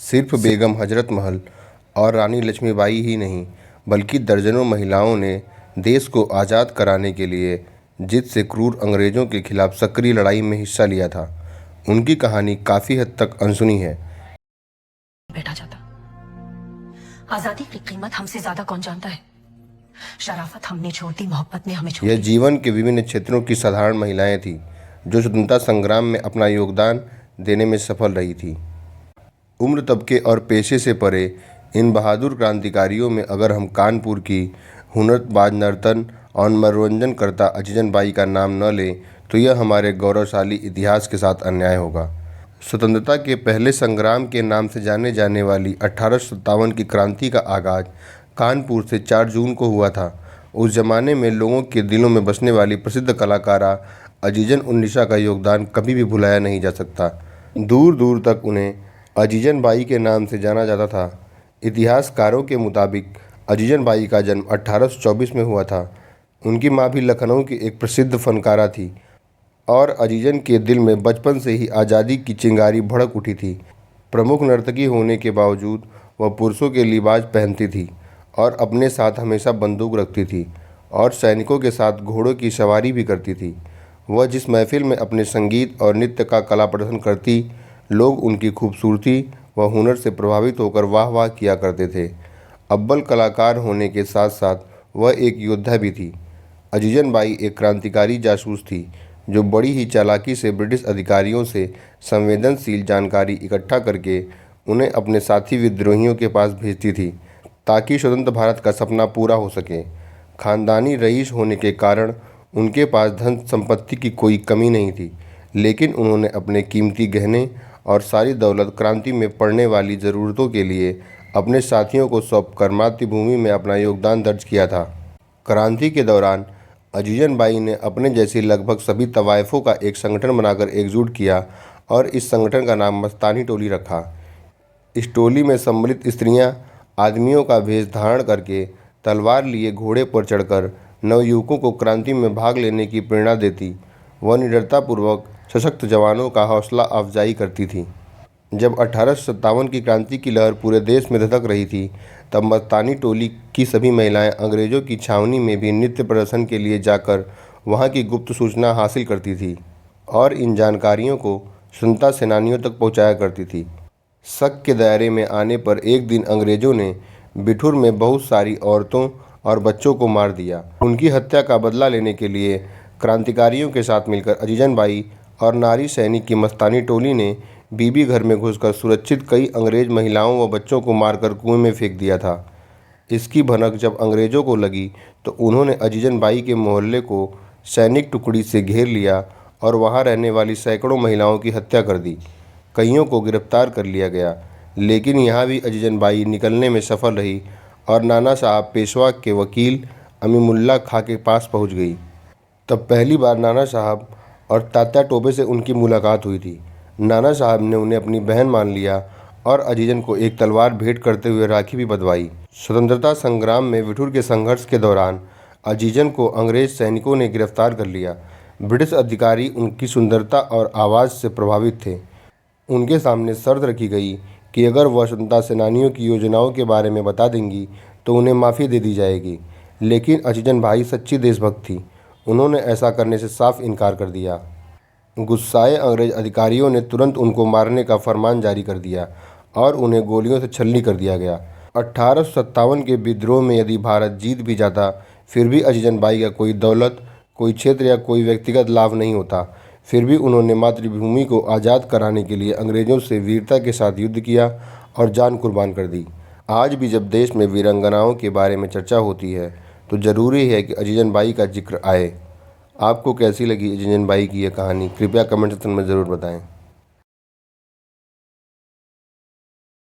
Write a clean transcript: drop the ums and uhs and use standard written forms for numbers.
सिर्फ बेगम हजरत महल और रानी लक्ष्मीबाई ही नहीं, बल्कि दर्जनों महिलाओं ने देश को आज़ाद कराने के लिए जिद से क्रूर अंग्रेज़ों के खिलाफ सक्रिय लड़ाई में हिस्सा लिया था। उनकी कहानी काफ़ी हद तक अनसुनी है। बैठा जाता। आजादी की कीमत हमसे ज्यादा कौन जानता है? शराफत हमने छोड़ दी, मोहब्बत ने हमें छोड़ यह दी। जीवन के विभिन्न क्षेत्रों की साधारण महिलाएं थीं, जो स्वतंत्रता संग्राम में अपना योगदान देने में सफल रही थी। उम्र, तबके और पेशे से परे इन बहादुर क्रांतिकारियों में अगर हम कानपुर की हुनरबाज नर्तन और मनोरंजनकर्ता अजीजन बाई का नाम न लें तो यह हमारे गौरवशाली इतिहास के साथ अन्याय होगा। स्वतंत्रता के पहले संग्राम के नाम से जाने जाने वाली 1857 की क्रांति का आगाज़ कानपुर से 4 जून को हुआ था। उस जमाने में लोगों के दिलों में बसने वाली प्रसिद्ध कलाकारा अजीजन उन्नीसा का योगदान कभी भी भुलाया नहीं जा सकता। दूर दूर तक उन्हें अजीजन बाई के नाम से जाना जाता था। इतिहासकारों के मुताबिक अजीजन बाई का जन्म 1824 में हुआ था। उनकी मां भी लखनऊ की एक प्रसिद्ध फनकारा थी और अजीजन के दिल में बचपन से ही आज़ादी की चिंगारी भड़क उठी थी। प्रमुख नर्तकी होने के बावजूद वह पुरुषों के लिबास पहनती थी और अपने साथ हमेशा बंदूक रखती थी और सैनिकों के साथ घोड़ों की सवारी भी करती थी। वह जिस महफिल में अपने संगीत और नृत्य का कला प्रदर्शन करती, लोग उनकी खूबसूरती व हुनर से प्रभावित होकर वाह वाह किया करते थे। अव्वल कलाकार होने के साथ साथ वह एक योद्धा भी थी। अजीजन बाई एक क्रांतिकारी जासूस थी जो बड़ी ही चालाकी से ब्रिटिश अधिकारियों से संवेदनशील जानकारी इकट्ठा करके उन्हें अपने साथी विद्रोहियों के पास भेजती थी ताकि स्वतंत्र भारत का सपना पूरा हो सके। खानदानी रईस होने के कारण उनके पास धन संपत्ति की कोई कमी नहीं थी, लेकिन उन्होंने अपने कीमती गहने और सारी दौलत क्रांति में पड़ने वाली ज़रूरतों के लिए अपने साथियों को सौंपकर मातृभूमि में अपना योगदान दर्ज किया था। क्रांति के दौरान अजीजन बाई ने अपने जैसी लगभग सभी तवायफ़ों का एक संगठन बनाकर एकजुट किया और इस संगठन का नाम मस्तानी टोली रखा। इस टोली में सम्मिलित स्त्रियां आदमियों का वेश धारण करके तलवार लिए घोड़े पर चढ़कर नवयुवकों को क्रांति में भाग लेने की प्रेरणा देती व निडरतापूर्वक सशक्त जवानों का हौसला अफजाई करती थी। जब 1857 की क्रांति की लहर पूरे देश में धधक रही थी, तब मस्तानी टोली की सभी महिलाएं अंग्रेज़ों की छावनी में भी नृत्य प्रदर्शन के लिए जाकर वहां की गुप्त सूचना हासिल करती थी और इन जानकारियों को स्वतंत्रता सेनानियों तक पहुंचाया करती थी। शक के दायरे में आने पर एक दिन अंग्रेज़ों ने बिठूर में बहुत सारी औरतों और बच्चों को मार दिया। उनकी हत्या का बदला लेने के लिए क्रांतिकारियों के साथ मिलकर अजीजन बाई और नारी सैनिक की मस्तानी टोली ने बीबी घर में घुसकर सुरक्षित कई अंग्रेज महिलाओं व बच्चों को मारकर कुएं में फेंक दिया था। इसकी भनक जब अंग्रेज़ों को लगी तो उन्होंने अजीजन बाई के मोहल्ले को सैनिक टुकड़ी से घेर लिया और वहां रहने वाली सैकड़ों महिलाओं की हत्या कर दी। कईयों को गिरफ्तार कर लिया गया, लेकिन यहाँ भी अजीजन बाई निकलने में सफल रही और नाना साहब पेशवा के वकील अमीमुल्ला खां के पास पहुँच गई। तब पहली बार नाना साहब और तात्या टोपे से उनकी मुलाकात हुई थी। नाना साहब ने उन्हें अपनी बहन मान लिया और अजीजन को एक तलवार भेंट करते हुए राखी भी बंधवाई। स्वतंत्रता संग्राम में बिठूर के संघर्ष के दौरान अजीजन को अंग्रेज सैनिकों ने गिरफ्तार कर लिया। ब्रिटिश अधिकारी उनकी सुंदरता और आवाज़ से प्रभावित थे। उनके सामने शर्त रखी गई कि अगर वह स्वतंत्रता सेनानियों की योजनाओं के बारे में बता देंगी तो उन्हें माफ़ी दे दी जाएगी, लेकिन अजीजन बाई सच्ची देशभक्त थी। उन्होंने ऐसा करने से साफ इनकार कर दिया। गुस्साए अंग्रेज अधिकारियों ने तुरंत उनको मारने का फरमान जारी कर दिया और उन्हें गोलियों से छलनी कर दिया गया। 1857 के विद्रोह में यदि भारत जीत भी जाता, फिर भी अजीजन बाई का कोई दौलत, कोई क्षेत्र या कोई व्यक्तिगत लाभ नहीं होता। फिर भी उन्होंने मातृभूमि को आज़ाद कराने के लिए अंग्रेज़ों से वीरता के साथ युद्ध किया और जान कुर्बान कर दी। आज भी जब देश में वीरांगनाओं के बारे में चर्चा होती है तो ज़रूरी है कि अजीजन बाई का जिक्र आए। आपको कैसी लगी अजीजन बाई की यह कहानी? कृपया कमेंट सेक्शन में ज़रूर बताएं।